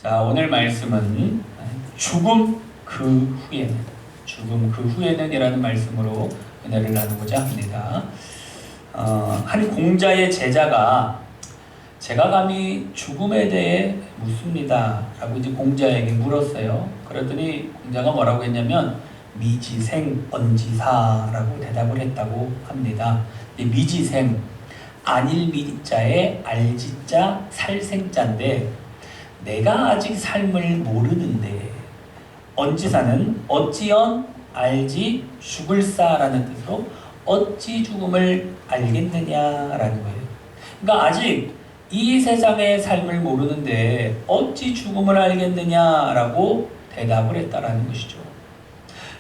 자, 오늘 말씀은 죽음 그 후에는 이라는 말씀으로 은혜를 나누고자 합니다. 한 공자의 제자가 제가 감히 죽음에 대해 묻습니다 라고 이제 공자에게 물었어요. 그랬더니 공자가 뭐라고 했냐면 미지생 언지사라고 대답을 했다고 합니다. 미지생, 안일미자에 알지자 살생자인데 내가 아직 삶을 모르는데, 언지사는 어찌언 알지 죽을사라는 뜻으로 어찌 죽음을 알겠느냐라는 거예요. 그러니까 아직 이 세상의 삶을 모르는데 어찌 죽음을 알겠느냐라고 대답을 했다라는 것이죠.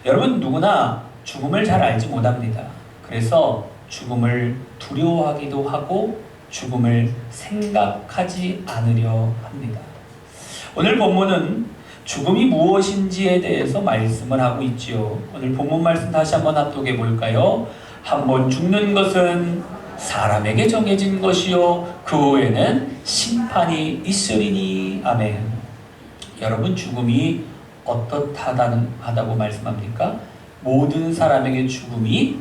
여러분, 누구나 죽음을 잘 알지 못합니다. 그래서 죽음을 두려워하기도 하고 죽음을 생각하지 않으려 합니다. 오늘 본문은 죽음이 무엇인지에 대해서 말씀을 하고 있지요. 오늘 본문 말씀 다시 한번 합독해 볼까요? 한번 죽는 것은 사람에게 정해진 것이요 그 후에는 심판이 있으리니. 아멘. 여러분, 죽음이 어떻다고 말씀합니까? 모든 사람에게 죽음이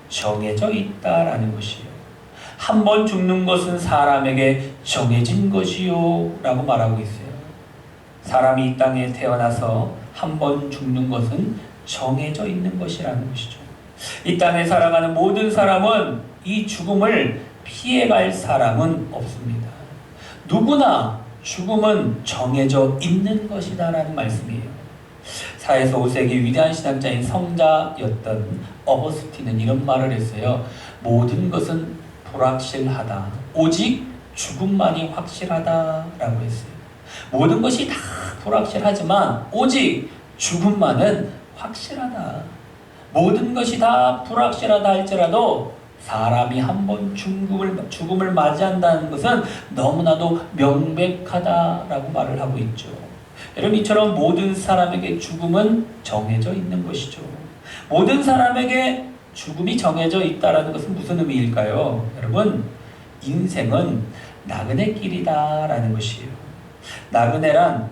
정해져 있다라는 것이에요. 한번 죽는 것은 사람에게 정해진 것이요 라고 말하고 있어요. 사람이 이 땅에 태어나서 한 번 죽는 것은 정해져 있는 것이라는 것이죠. 이 땅에 살아가는 모든 사람은 이 죽음을 피해갈 사람은 없습니다. 누구나 죽음은 정해져 있는 것이다라는 말씀이에요. 4에서 5세기 위대한 신학자인 성자였던 어거스틴은 이런 말을 했어요. 모든 것은 불확실하다. 오직 죽음만이 확실하다라고 했어요. 모든 것이 다 불확실하지만 오직 죽음만은 확실하다. 모든 것이 다 불확실하다 할지라도 사람이 한 번 죽음을 맞이한다는 것은 너무나도 명백하다라고 말을 하고 있죠. 여러분, 이처럼 모든 사람에게 죽음은 정해져 있는 것이죠. 모든 사람에게 죽음이 정해져 있다는 것은 무슨 의미일까요? 여러분, 인생은 나그네 길이다라는 것이에요. 나그네란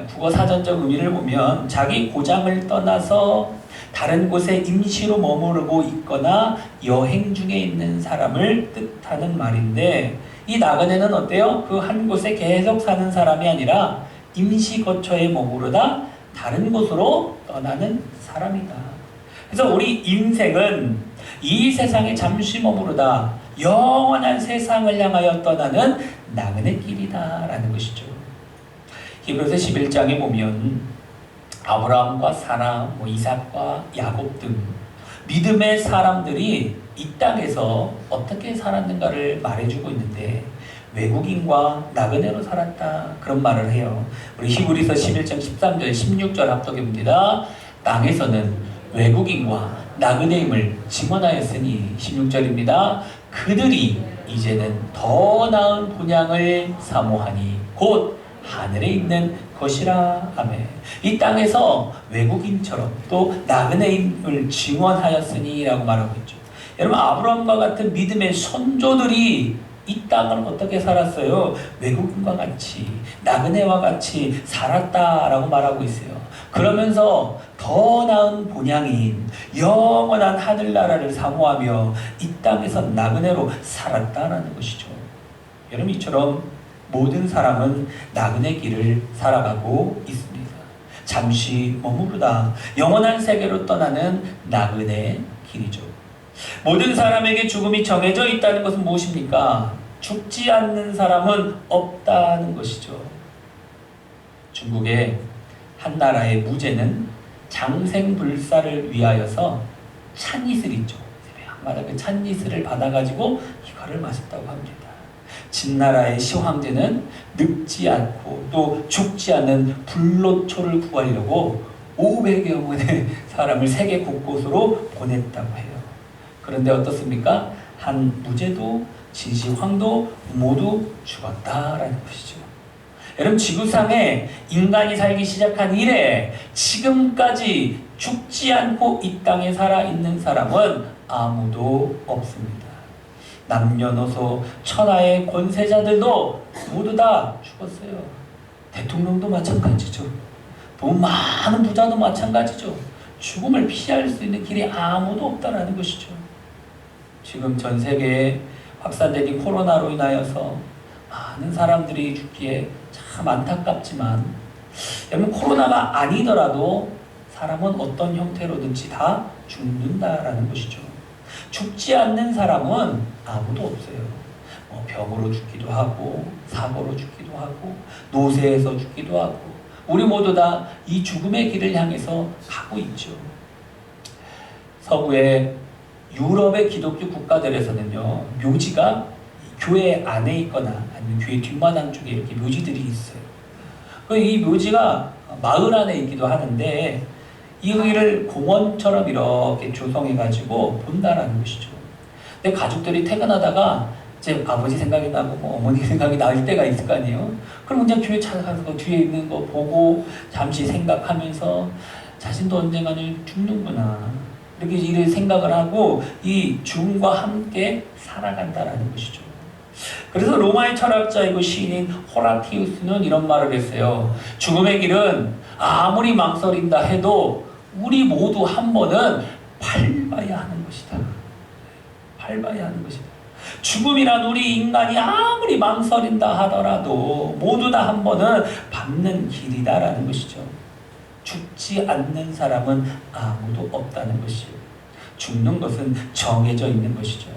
국어 사전적 의미를 보면 자기 고장을 떠나서 다른 곳에 임시로 머무르고 있거나 여행 중에 있는 사람을 뜻하는 말인데, 이 나그네는 어때요? 그 한 곳에 계속 사는 사람이 아니라 임시 거처에 머무르다 다른 곳으로 떠나는 사람이다. 그래서 우리 인생은 이 세상에 잠시 머무르다 영원한 세상을 향하여 떠나는 나그네 길이다라는 것이죠. 히브리서 11장에 보면 아브라함과 사라, 이삭과 야곱 등 믿음의 사람들이 이 땅에서 어떻게 살았는가를 말해주고 있는데, 외국인과 나그네로 살았다 그런 말을 해요. 우리 히브리서 11장 13절 16절 합독입니다. 땅에서는 외국인과 나그네임을 증언하였으니, 16절입니다. 그들이 이제는 더 나은 본향을 사모하니 곧 하늘에 있는 것이라. 아멘. 이 땅에서 외국인처럼 또 나그네임을 증언하였으니 라고 말하고 있죠. 여러분, 아브라함과 같은 믿음의 선조들이 이 땅을 어떻게 살았어요? 외국인과 같이, 나그네와 같이 살았다라고 말하고 있어요. 그러면서 더 나은 본향인 영원한 하늘나라를 사모하며 이 땅에서 나그네로 살았다라는 것이죠. 여러분, 이처럼 모든 사람은 나그네 길을 살아가고 있습니다. 잠시 머무르다 영원한 세계로 떠나는 나그네 길이죠. 모든 사람에게 죽음이 정해져 있다는 것은 무엇입니까? 죽지 않는 사람은 없다는 것이죠. 중국의 한 나라의 무제는 장생불사를 위하여서 찬이슬 있죠. 새벽마다 그 찬이슬을 받아가지고 이거를 마셨다고 합니다. 진나라의 시황제는 늙지 않고 또 죽지 않는 불로초를 구하려고 500여 명의 사람을 세계 곳곳으로 보냈다고 해요. 그런데 어떻습니까? 한 무제도 진시황도 모두 죽었다라는 것이죠. 여러분, 지구상에 인간이 살기 시작한 이래 지금까지 죽지 않고 이 땅에 살아있는 사람은 아무도 없습니다. 남녀노소 천하의 권세자들도 모두 다 죽었어요. 대통령도 마찬가지죠. 돈 많은 부자도 마찬가지죠. 죽음을 피할 수 있는 길이 아무도 없다라는 것이죠. 지금 전 세계에 확산된 이 코로나로 인하여서 많은 사람들이 죽기에 참 안타깝지만, 여러분, 코로나가 아니더라도 사람은 어떤 형태로든지 다 죽는다라는 것이죠. 죽지 않는 사람은 아무도 없어요. 병으로 죽기도 하고, 사고로 죽기도 하고, 노쇠해서 죽기도 하고, 우리 모두 다 이 죽음의 길을 향해서 가고 있죠. 서구의 유럽의 기독교 국가들에서는요, 묘지가 교회 안에 있거나 아니면 교회 뒷마당 쪽에 이렇게 묘지들이 있어요. 이 묘지가 마을 안에 있기도 하는데, 여기를 공원처럼 이렇게 조성해가지고 본다라는 것이죠. 근데 가족들이 퇴근하다가 이제 아버지 생각이 나고 어머니 생각이 날 때가 있을 거 아니에요. 그럼 그냥 교회 찾아가서 그 뒤에 있는 거 보고 잠시 생각하면서 자신도 언젠가는 죽는구나, 이렇게 이런 생각을 하고 이 죽음과 함께 살아간다라는 것이죠. 그래서 로마의 철학자이고 시인인 호라티우스는 이런 말을 했어요. 죽음의 길은 아무리 망설인다 해도 우리 모두 한 번은 밟아야 하는 것이다. 밟아야 하는 것이다. 죽음이란 우리 인간이 아무리 망설인다 하더라도 모두 다 한 번은 밟는 길이다라는 것이죠. 죽지 않는 사람은 아무도 없다는 것이요. 죽는 것은 정해져 있는 것이죠.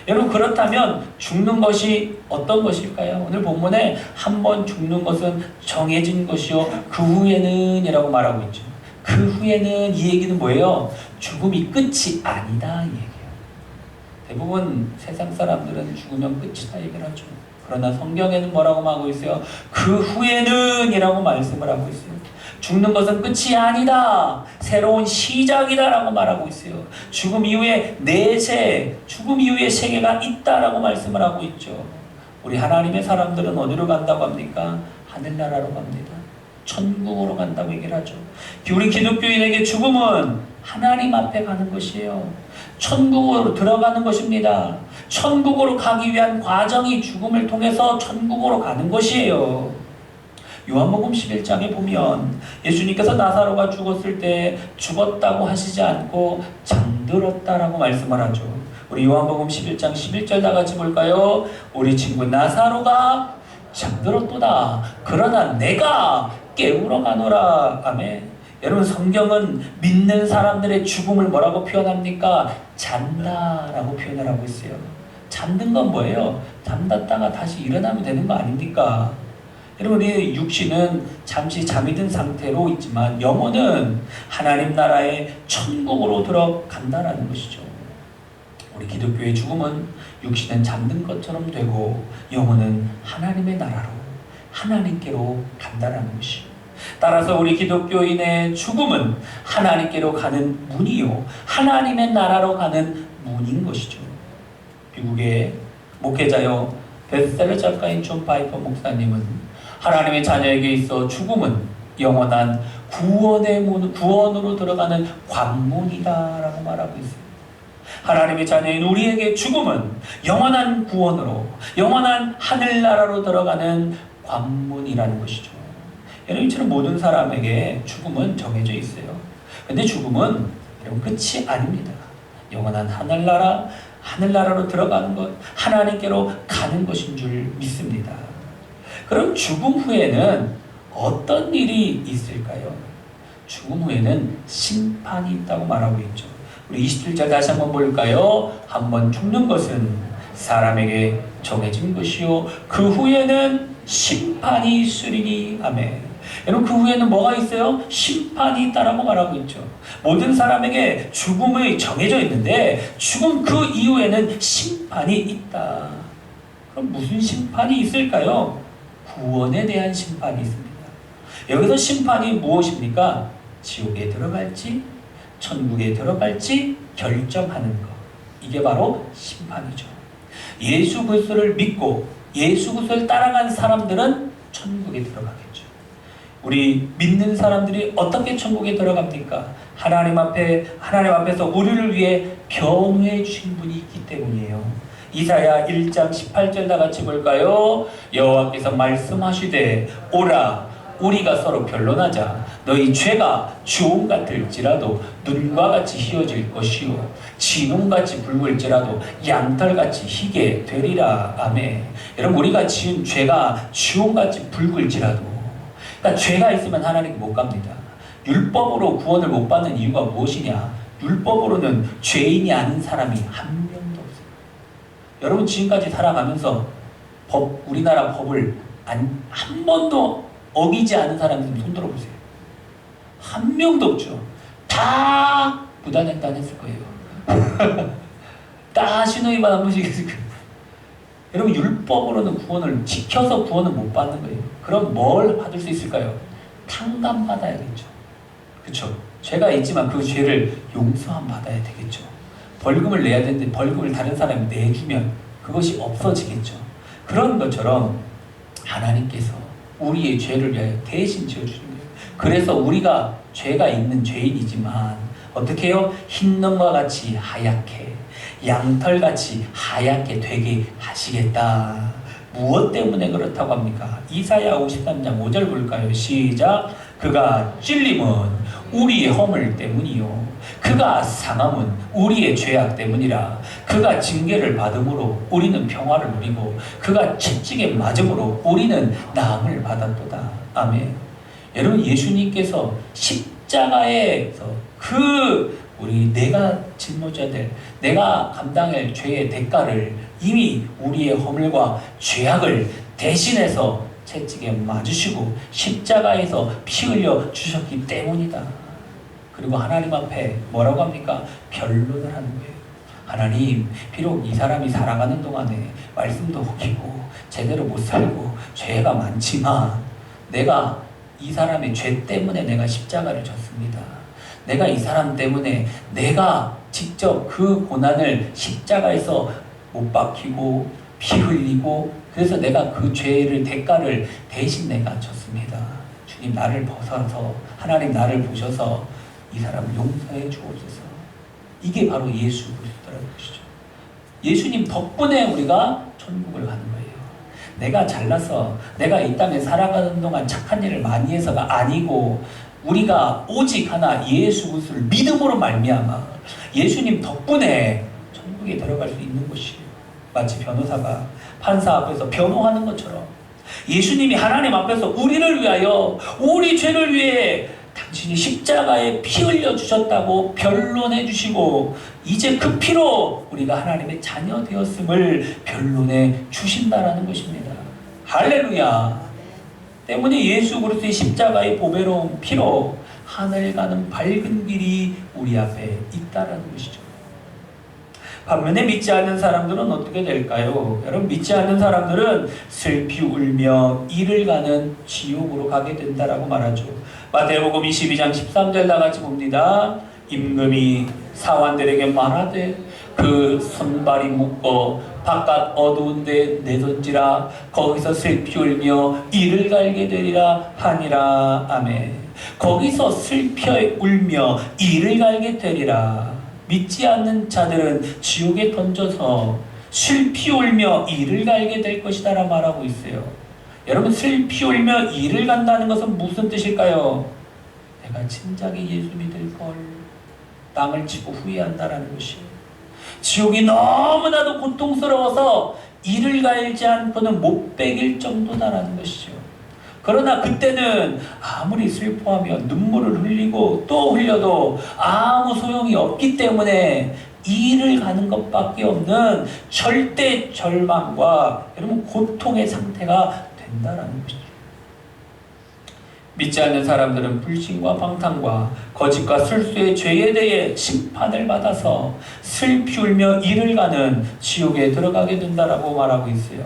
여러분, 그렇다면 죽는 것이 어떤 것일까요? 오늘 본문에 한 번 죽는 것은 정해진 것이요 그 후에는 이라고 말하고 있죠. 그 후에는, 이 얘기는 뭐예요? 죽음이 끝이 아니다 이 얘기예요. 대부분 세상 사람들은 죽으면 끝이다 얘기를 하죠. 그러나 성경에는 뭐라고 하고 있어요? 그 후에는 이라고 말씀을 하고 있어요. 죽는 것은 끝이 아니다, 새로운 시작이다 라고 말하고 있어요. 죽음 이후에 내세, 죽음 이후에 세계가 있다라고 말씀을 하고 있죠. 우리 하나님의 사람들은 어디로 간다고 합니까? 하늘나라로 갑니다. 천국으로 간다고 얘기를 하죠. 우리 기독교인에게 죽음은 하나님 앞에 가는 것이에요. 천국으로 들어가는 것입니다. 천국으로 가기 위한 과정이 죽음을 통해서 천국으로 가는 것이에요. 요한복음 11장에 보면 예수님께서 나사로가 죽었을 때 죽었다고 하시지 않고 잠들었다라고 말씀을 하죠. 우리 요한복음 11장 11절 다 같이 볼까요? 우리 친구 나사로가 잠들었도다. 그러나 내가 깨우러 가노라. 아멘. 여러분, 성경은 믿는 사람들의 죽음을 뭐라고 표현합니까? 잔다라고 표현을 하고 있어요. 잠든 건 뭐예요? 잠잤다가 다시 일어나면 되는 거 아닙니까? 여러분, 이 육신은 잠시 잠이 든 상태로 있지만 영혼은 하나님 나라의 천국으로 들어간다라는 것이죠. 우리 기독교의 죽음은 육신은 잠든 것처럼 되고 영혼은 하나님의 나라로, 하나님께로 간다라는 것이죠. 따라서 우리 기독교인의 죽음은 하나님께로 가는 문이요, 하나님의 나라로 가는 문인 것이죠. 미국의 목회자요 베스트셀러 작가인 존 파이퍼 목사님은 하나님의 자녀에게 있어 죽음은 영원한 구원으로 들어가는 관문이다라고 말하고 있습니다. 하나님의 자녀인 우리에게 죽음은 영원한 구원으로, 영원한 하늘나라로 들어가는 관문이라는 것이죠. 여러분처럼 모든 사람에게 죽음은 정해져 있어요. 근데 죽음은 여러분 끝이 아닙니다. 영원한 하늘나라로 들어가는 것, 하나님께로 가는 것인 줄 믿습니다. 그럼 죽음 후에는 어떤 일이 있을까요? 죽음 후에는 심판이 있다고 말하고 있죠. 우리 27절 다시 한번 볼까요? 한번 죽는 것은 사람에게 정해진 것이요 그 후에는 심판이 있으리니. 아멘. 여러분, 그 후에는 뭐가 있어요? 심판이 있다라고 말하고 있죠. 모든 사람에게 죽음이 정해져 있는데 죽음 그 이후에는 심판이 있다. 그럼 무슨 심판이 있을까요? 구원에 대한 심판이 있습니다. 여기서 심판이 무엇입니까? 지옥에 들어갈지 천국에 들어갈지 결정하는 것, 이게 바로 심판이죠. 예수 그리스도를 믿고 예수 그리스도를 따라간 사람들은 천국에 들어가겠죠. 우리 믿는 사람들이 어떻게 천국에 들어갑니까? 하나님 앞에서 우리를 위해 변호해 주신 분이 있기 때문이에요. 이사야 1장 18절 다 같이 볼까요? 여호와께서 말씀하시되 오라 우리가 서로 변론하자. 너희 죄가 주홍 같을지라도 눈과 같이 희어질 것이요 진홍같이 붉을지라도 양털같이 희게 되리라. 아멘. 여러분, 우리가 지은 죄가 주홍같이 붉을지라도, 그러니까 죄가 있으면 하나님께 못 갑니다. 율법으로 구원을 못 받는 이유가 무엇이냐? 율법으로는 죄인이 아닌 사람이 한 명도 없어요. 여러분, 지금까지 살아가면서 우리나라 법을 한 번도 어기지 않은 사람이 좀 손들어 보세요. 한 명도 없죠. 다 부단횡단했을 거예요. 다 신호위반 한 번씩 했을 거예요. 여러분, 율법으로는 구원을 지켜서 구원을 못 받는 거예요. 그럼 뭘 받을 수 있을까요? 탕감받아야겠죠. 그렇죠? 죄가 있지만 그 죄를 용서함 받아야 되겠죠. 벌금을 내야 되는데 벌금을 다른 사람이 내주면 그것이 없어지겠죠. 그런 것처럼 하나님께서 우리의 죄를 위하여 대신 지어주는 거예요. 그래서 우리가 죄가 있는 죄인이지만 어떻게 해요? 흰놈과 같이 하얗게, 양털같이 하얗게 되게 하시겠다. 무엇 때문에 그렇다고 합니까? 이사야 53장 5절 볼까요? 시작. 그가 찔림은 우리의 허물 때문이요 그가 상함은 우리의 죄악 때문이라. 그가 징계를 받음으로 우리는 평화를 누리고 그가 채찍에 맞음으로 우리는 나음을 받았도다. 아멘. 여러분, 예수님께서 십자가에서 우리 내가 짊어져야 될, 내가 감당할 죄의 대가를 이미 우리의 허물과 죄악을 대신해서 채찍에 맞으시고 십자가에서 피 흘려 주셨기 때문이다. 그리고 하나님 앞에 뭐라고 합니까? 변론을 하는 거예요. 하나님, 비록 이 사람이 살아가는 동안에 말씀도 어기고 제대로 못 살고 죄가 많지만 내가 이 사람의 죄 때문에 내가 십자가를 졌습니다. 내가 이 사람 때문에 내가 직접 그 고난을 십자가에서 못 박히고 피 흘리고 그래서 내가 그 죄를 대가를 대신 내가 졌습니다. 주님, 나를 벗어서 하나님 나를 보셔서 이 사람을 용서해 주옵소서. 이게 바로 예수 그리스도라는 것이죠. 예수님 덕분에 우리가 천국을 가는 거예요. 내가 잘나서 내가 이 땅에 살아가는 동안 착한 일을 많이 해서가 아니고 우리가 오직 하나 예수 그리스도를 믿음으로 말미암아 예수님 덕분에 천국에 들어갈 수 있는 것이에요. 마치 변호사가 판사 앞에서 변호하는 것처럼 예수님이 하나님 앞에서 우리를 위하여 우리 죄를 위해 당신이 십자가에 피 흘려 주셨다고 변론해 주시고 이제 그 피로 우리가 하나님의 자녀 되었음을 변론해 주신다라는 것입니다. 할렐루야. 때문에 예수 그리스도의 십자가의 보배로운 피로 하늘 가는 밝은 길이 우리 앞에 있다라는 것이죠. 반면에 믿지 않는 사람들은 어떻게 될까요? 여러분, 믿지 않는 사람들은 슬피 울며 이를 가는 지옥으로 가게 된다라고 말하죠. 마태복음 22장 13절 다 같이 봅니다. 임금이 사환들에게 말하되 그 손발이 묶어 바깥 어두운 데 내던지라. 거기서 슬피 울며 이를 갈게 되리라 하니라. 아멘. 거기서 슬피 울며 이를 갈게 되리라. 믿지 않는 자들은 지옥에 던져서 슬피 울며 이를 갈게 될 것이다 라 말하고 있어요. 여러분, 슬피 울며 이를 간다는 것은 무슨 뜻일까요? 내가 진작에 예수 믿을 걸 땅을 치고 후회한다라는 것이에요. 지옥이 너무나도 고통스러워서 이를 갈지 않고는 못 베길 정도다라는 것이죠. 그러나 그때는 아무리 슬퍼하며 눈물을 흘리고 또 흘려도 아무 소용이 없기 때문에 이를 가는 것밖에 없는 절대 절망과 여러분 고통의 상태가 된다라는 것이죠. 믿지 않는 사람들은 불신과 방탕과 거짓과 술수의 죄에 대해 심판을 받아서 슬피 울며 이를 가는 지옥에 들어가게 된다라고 말하고 있어요.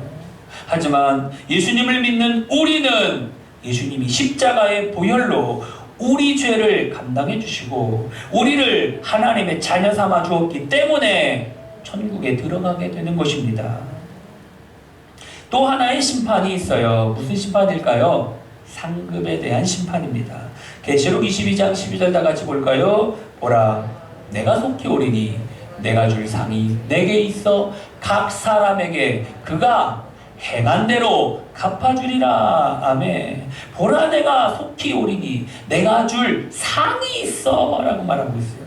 하지만 예수님을 믿는 우리는 예수님이 십자가의 보혈로 우리 죄를 감당해 주시고 우리를 하나님의 자녀 삼아 주었기 때문에 천국에 들어가게 되는 것입니다. 또 하나의 심판이 있어요. 무슨 심판일까요? 상급에 대한 심판입니다. 계시록 22장 12절 다 같이 볼까요? 보라, 내가 속히 오리니 내가 줄 상이 내게 있어 각 사람에게 그가 행한 대로 갚아주리라. 아멘. 보라 내가 속히 오리니 내가 줄 상이 있어 라고 말하고 있어요.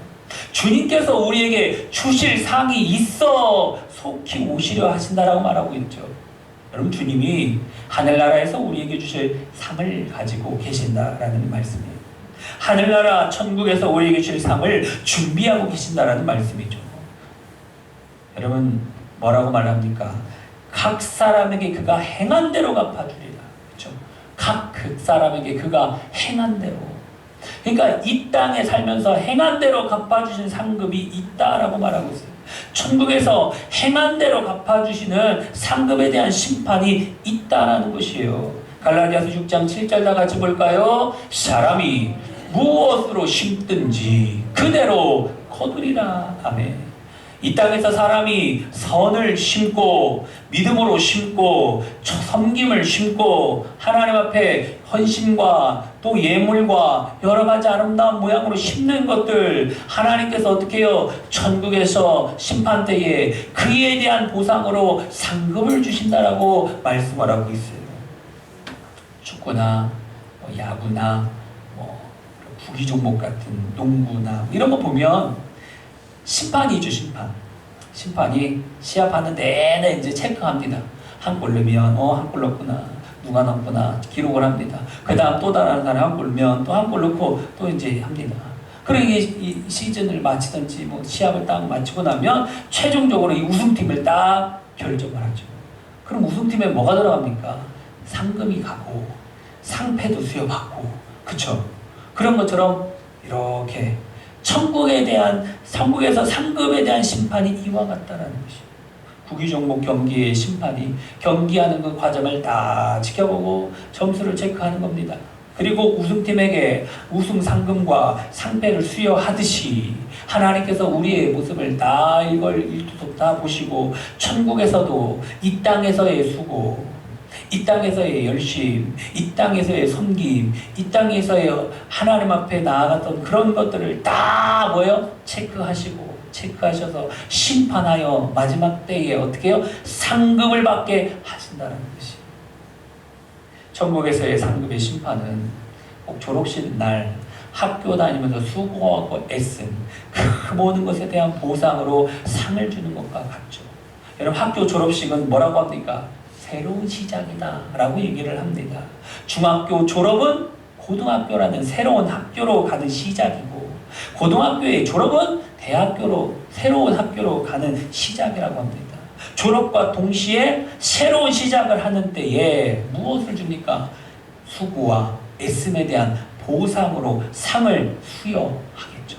주님께서 우리에게 주실 상이 있어 속히 오시려 하신다라고 말하고 있죠. 여러분, 주님이 하늘나라에서 우리에게 주실 상을 가지고 계신다라는 말씀이에요. 하늘나라 천국에서 우리에게 주실 상을 준비하고 계신다라는 말씀이죠. 여러분, 뭐라고 말합니까? 각 사람에게 그가 행한 대로 갚아주리라. 그렇죠? 각 사람에게 그가 행한 대로. 그러니까 이 땅에 살면서 행한 대로 갚아주신 상급이 있다라고 말하고 있어요. 천국에서 행한 대로 갚아주시는 상급에 대한 심판이 있다라는 것이에요. 갈라디아서 6장 7절 다 같이 볼까요? 사람이 무엇으로 심든지 그대로 거두리라. 아멘. 이 땅에서 사람이 선을 심고 믿음으로 심고 섬김을 심고 하나님 앞에 헌신과 또 예물과 여러 가지 아름다운 모양으로 심는 것들, 하나님께서 어떻게 해요? 천국에서 심판 때에 그에 대한 보상으로 상급을 주신다라고 말씀을 하고 있어요. 축구나 야구나 구기 종목 같은 농구나 이런 거 보면 심판이죠. 심판이 시합하는 내내 이제 체크합니다. 한 골 넣으면 한 골 넣었구나, 누가 넣었구나 기록을 합니다. 그 다음 또 다른 사람이 한 골 넣으면 또 한 골 넣고 또 이제 합니다. 그리고 이 시즌을 마치든지 시합을 딱 마치고 나면 최종적으로 이 우승팀을 딱 결정을 하죠. 그럼 우승팀에 뭐가 들어갑니까? 상금이 가고 상패도 수여받고, 그쵸? 그런 것처럼 이렇게 천국에서 상급에 대한 심판이 이와 같다라는 것이에요. 구기 종목 경기의 심판이 경기하는 그 과정을 다 지켜보고 점수를 체크하는 겁니다. 그리고 우승팀에게 우승 상금과 상패를 수여하듯이 하나님께서 우리의 모습을 다 이걸 일두속 다 보시고 천국에서도 이 땅에서의 수고, 이 땅에서의 열심, 이 땅에서의 섬김, 이 땅에서의 하나님 앞에 나아갔던 그런 것들을 다 체크하셔서 심판하여 마지막 때에 어떻게 해요? 상급을 받게 하신다는 것이. 천국에서의 상급의 심판은 꼭 졸업식 날 학교 다니면서 수고하고 애쓴 그 모든 것에 대한 보상으로 상을 주는 것과 같죠. 여러분, 학교 졸업식은 뭐라고 합니까? 새로운 시작이다 라고 얘기를 합니다. 중학교 졸업은 고등학교라는 새로운 학교로 가는 시작이고, 고등학교의 졸업은 새로운 학교로 가는 시작이라고 합니다. 졸업과 동시에 새로운 시작을 하는 때에 무엇을 줍니까? 수고와 애씀에 대한 보상으로 상을 수여하겠죠.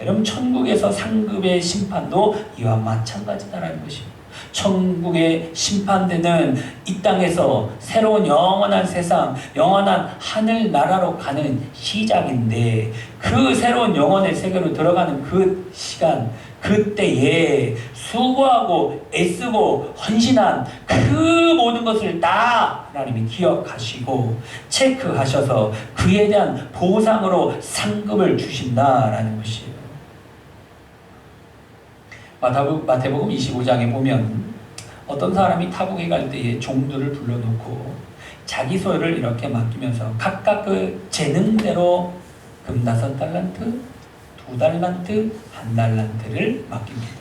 여러분, 천국에서 상급의 심판도 이와 마찬가지다라는 것입니다. 천국의 심판대는 이 땅에서 새로운 영원한 세상, 영원한 하늘나라로 가는 시작인데, 그 새로운 영원의 세계로 들어가는 그 시간, 그때에 수고하고 애쓰고 헌신한 그 모든 것을 다 하나님이 기억하시고 체크하셔서 그에 대한 보상으로 상급을 주신다라는 것이에요. 마태복음 25장에 보면 어떤 사람이 타국에 갈 때에 종들을 불러놓고 자기 소유를 이렇게 맡기면서 각각 그 재능대로 금 5달란트, 2달란트, 1달란트를 맡깁니다.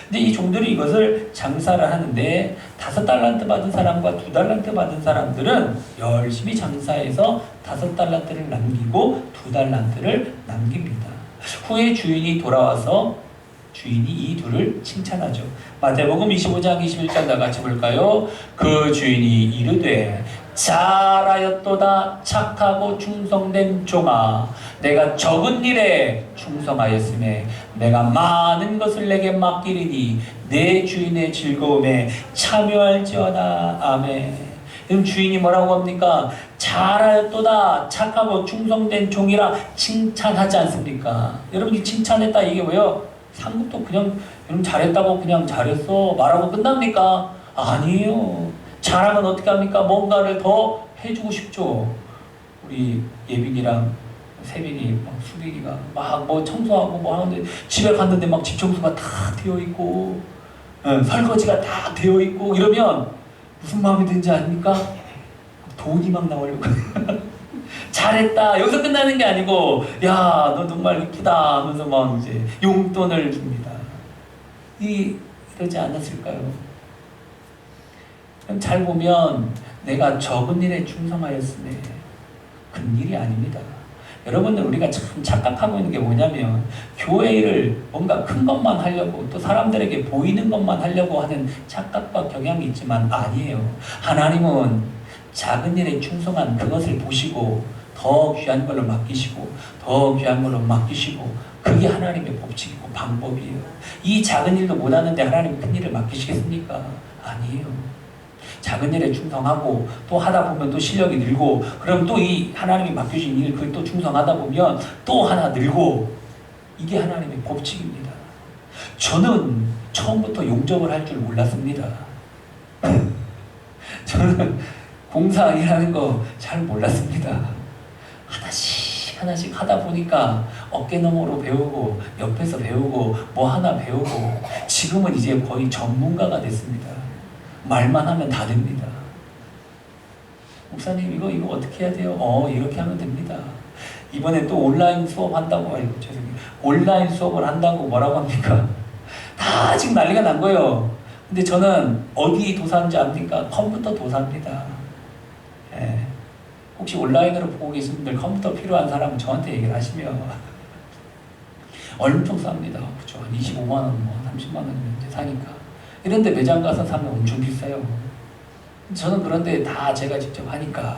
근데 이 종들이 이것을 장사를 하는데 5달란트 받은 사람과 2달란트 받은 사람들은 열심히 장사해서 5달란트를 남기고 2달란트를 남깁니다. 후에 주인이 돌아와서 주인이 이 둘을 칭찬하죠. 마태복음 25장 21절 다 같이 볼까요? 그 주인이 이르되 잘하였도다 착하고 충성된 종아, 내가 적은 일에 충성하였음에 내가 많은 것을 내게 맡기리니 내 주인의 즐거움에 참여할지어다. 아멘. 그럼 주인이 뭐라고 합니까? 잘하였도다 착하고 충성된 종이라 칭찬하지 않습니까? 여러분이 칭찬했다 이게 뭐예요? 상급도 그냥 여러분 잘했다고 그냥 잘했어 말하고 끝납니까? 아니에요. 잘하면 어떻게 합니까? 뭔가를 더 해주고 싶죠. 우리 예빈이랑 세빈이 막 수빈이가 막 뭐 청소하고 뭐 하는데 집에 갔는데 막 집 청소가 다 되어 있고 설거지가 다 되어 있고 이러면 무슨 마음이 드는지 아닙니까? 돈이 막 나오려고 잘했다 여기서 끝나는 게 아니고 야 너 정말 이쁘다 하면서 막 이제 용돈을 줍니다. 이러지 않았을까요? 그럼 잘 보면 내가 적은 일에 충성하였으니 큰 일이 아닙니다. 여러분들 우리가 참 착각하고 있는 게 뭐냐면 교회 일을 뭔가 큰 것만 하려고 또 사람들에게 보이는 것만 하려고 하는 착각과 경향이 있지만 아니에요. 하나님은 작은 일에 충성한 그것을 보시고 더 귀한 걸로 맡기시고 더 귀한 걸로 맡기시고 그게 하나님의 법칙이고 방법이에요. 이 작은 일도 못하는데 하나님 큰 일을 맡기시겠습니까? 아니에요. 작은 일에 충성하고 또 하다 보면 또 실력이 늘고 그럼 또 이 하나님이 맡겨주신 일 그걸 또 충성하다 보면 또 하나 늘고 이게 하나님의 법칙입니다. 저는 처음부터 용접을 할 줄 몰랐습니다. 저는 공사 일하는 거 잘 몰랐습니다. 하나씩 하나씩 하다 보니까 어깨너머로 배우고 옆에서 배우고 뭐 하나 배우고 지금은 이제 거의 전문가가 됐습니다. 말만 하면 다 됩니다. 목사님 이거 어떻게 해야 돼요? 이렇게 하면 됩니다. 이번에 또 온라인 수업 한다고 죄송해요. 온라인 수업을 한다고 뭐라고 합니까? 다 지금 난리가 난 거예요. 근데 저는 어디 도사인지 압니까? 컴퓨터 도사입니다. 예. 혹시 온라인으로 보고 계신 분들 컴퓨터 필요한 사람은 저한테 얘기를 하시면 엄청 쌉니다. 그쵸? 한 25만 원, 뭐 30만 원이면 이제 사니까. 이런데 매장 가서 사면 엄청 비싸요. 저는 그런데 다 제가 직접 하니까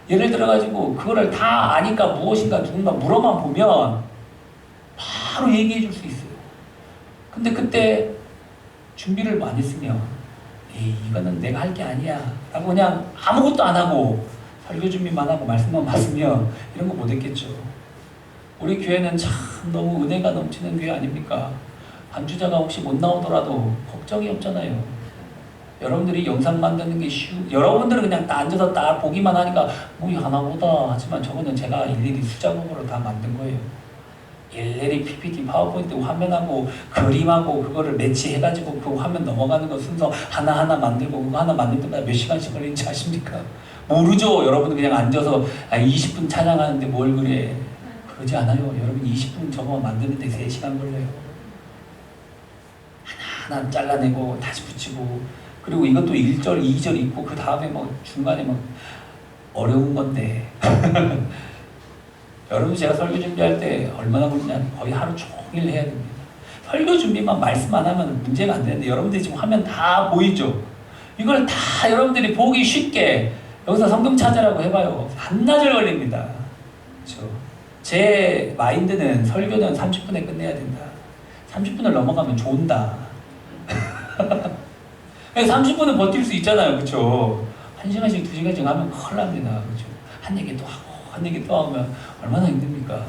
예를 들어가지고 그거를 다 아니까 무엇인가 누군가 물어만 보면 바로 얘기해 줄 수 있어요. 근데 그때 준비를 많이 했으면 이거는 내가 할 게 아니야 라고 그냥 아무것도 안 하고 설교 준비만 하고 말씀만 봤으면 이런 거 못 했겠죠. 우리 교회는 참 너무 은혜가 넘치는 교회 아닙니까? 반주자가 혹시 못 나오더라도 걱정이 없잖아요. 여러분들이 영상 만드는 게 여러분들은 그냥 다 앉아서 딱 보기만 하니까 뭐 하나보다 하지만 저거는 제가 일일이 수작업으로 다 만든 거예요. 일일이 PPT, 파워포인트 화면하고 그림하고 그거를 매치해가지고 그 화면 넘어가는 거 순서 하나하나 만들고 그거 하나 만들 때마다 몇 시간씩 걸리는지 아십니까? 모르죠. 여러분은 그냥 앉아서 20분 찬양하는데 뭘 그래. 그러지 않아요. 여러분 20분 저거 만드는데 3시간 걸려요. 하나 잘라내고 다시 붙이고 그리고 이것도 1절, 2절 있고 그 다음에 뭐 중간에 뭐 어려운 건데 여러분 제가 설교 준비할 때 얼마나 걸리냐 거의 하루 종일 해야 됩니다. 설교 준비만 말씀 안 하면 문제가 안 되는데 여러분들이 지금 화면 다 보이죠? 이걸 다 여러분들이 보기 쉽게 여기서 성경 찾으라고 해봐요. 한나절 걸립니다. 그렇죠? 제 마인드는 설교는 30분에 끝내야 된다. 30분을 넘어가면 좋은다. 30분은 버틸 수 있잖아요. 그렇죠? 1시간씩 2시간씩 하면 큰일 납니다. 그렇죠? 한 얘기 또 하고 한 얘기 또 하면 얼마나 힘듭니까?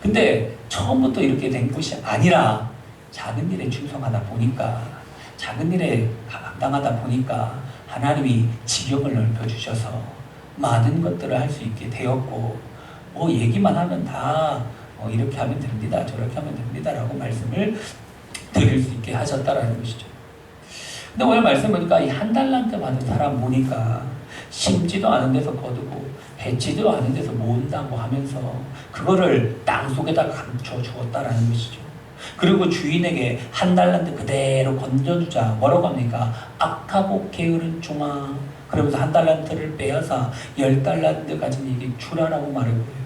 근데 처음부터 이렇게 된 것이 아니라 작은 일에 충성하다 보니까 작은 일에 감당하다 보니까 하나님이 지경을 넓혀주셔서 많은 것들을 할 수 있게 되었고 뭐 얘기만 하면 다 이렇게 하면 됩니다. 저렇게 하면 됩니다. 라고 말씀을 드릴 수 있게 하셨다라는 것이죠. 근데 오늘 말씀 보니까 이 한 달란트 받은 사람 보니까 심지도 않은 데서 거두고 배치도 않은 데서 모은다고 하면서 그거를 땅 속에다 감춰 주었다라는 것이죠. 그리고 주인에게 한 달란트 그대로 건져주자 뭐라고 합니까? 악하고 게으른 종아 그러면서 한 달란트를 빼앗아 10달란트 가진 이에게 주라라고 말했고요.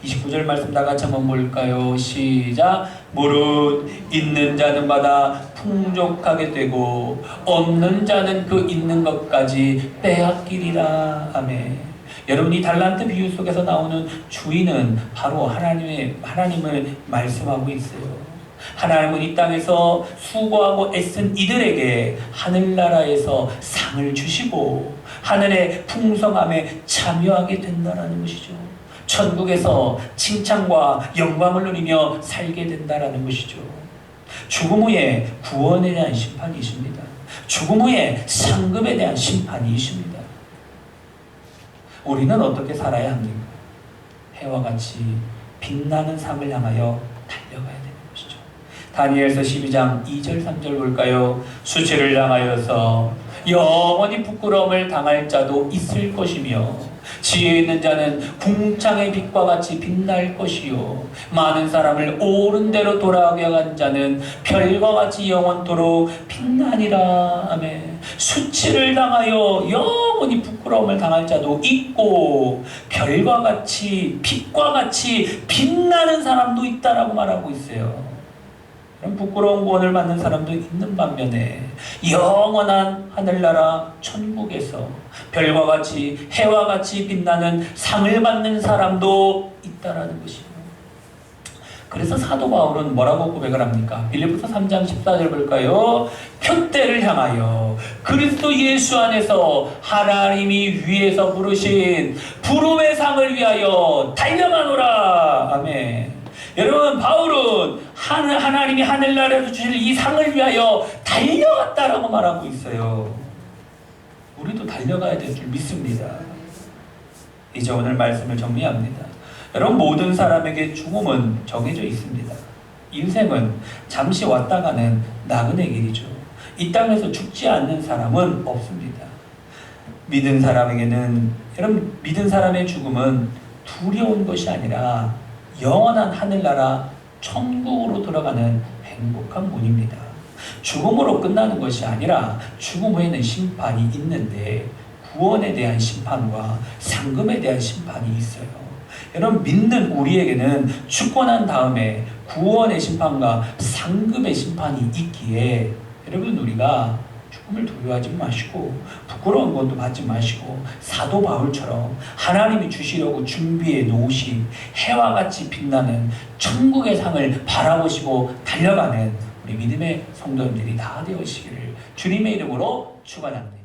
29절 말씀 다 같이 한번 볼까요? 시작. 무릇 있는 자는 받아 풍족하게 되고 없는 자는 그 있는 것까지 빼앗기리라. 아멘. 여러분 이 달란트 비유 속에서 나오는 주인은 바로 하나님을 말씀하고 있어요. 하나님은 이 땅에서 수고하고 애쓴 이들에게 하늘나라에서 상을 주시고 하늘의 풍성함에 참여하게 된다라는 것이죠. 천국에서 칭찬과 영광을 누리며 살게 된다라는 것이죠. 죽음 후에 구원에 대한 심판이 있습니다. 죽음 후에 상급에 대한 심판이 있습니다. 우리는 어떻게 살아야 합니까? 해와 같이 빛나는 상을 향하여 달려가야 되는 것이죠. 다니엘서 12장 2절 3절 볼까요? 수치를 당하여서 영원히 부끄러움을 당할 자도 있을 것이며 지혜 있는 자는 궁창의 빛과 같이 빛날 것이요 많은 사람을 옳은 대로 돌아가게 한 자는 별과 같이 영원토록 빛나니라. 아멘. 수치를 당하여 영원히 부끄러움을 당할 자도 있고 별과 같이 빛과 같이 빛나는 사람도 있다라고 말하고 있어요. 그럼 부끄러운 구원을 받는 사람도 있는 반면에 영원한 하늘나라 천국에서 별과 같이 해와 같이 빛나는 상을 받는 사람도 있다라는 것이에요. 그래서 사도 바울은 뭐라고 고백을 합니까? 빌립보서 3장 14절 볼까요? 표대를 향하여 그리스도 예수 안에서 하나님이 위에서 부르신 부름의 상을 위하여 달려가노라. 아멘. 여러분, 바울은 하나님이 하늘나라에서 주실 이 상을 위하여 달려갔다라고 말하고 있어요. 우리도 달려가야 될 줄 믿습니다. 이제 오늘 말씀을 정리합니다. 여러분, 모든 사람에게 죽음은 정해져 있습니다. 인생은 잠시 왔다 가는 나그네 길이죠. 이 땅에서 죽지 않는 사람은 없습니다. 믿은 사람에게는, 여러분, 믿은 사람의 죽음은 두려운 것이 아니라 영원한 하늘나라 천국으로 들어가는 행복한 문입니다. 죽음으로 끝나는 것이 아니라 죽음 후에는 심판이 있는데 구원에 대한 심판과 상금에 대한 심판이 있어요. 여러분, 믿는 우리에게는 죽고 난 다음에 구원의 심판과 상금의 심판이 있기에 여러분, 우리가 죽음을 두려워하지 마시고 부끄러운 것도 받지 마시고 사도 바울처럼 하나님이 주시려고 준비해 놓으신 해와 같이 빛나는 천국의 상을 바라보시고 달려가는 우리 믿음의 성도님들이 다 되시기를 주님의 이름으로 축원합니다.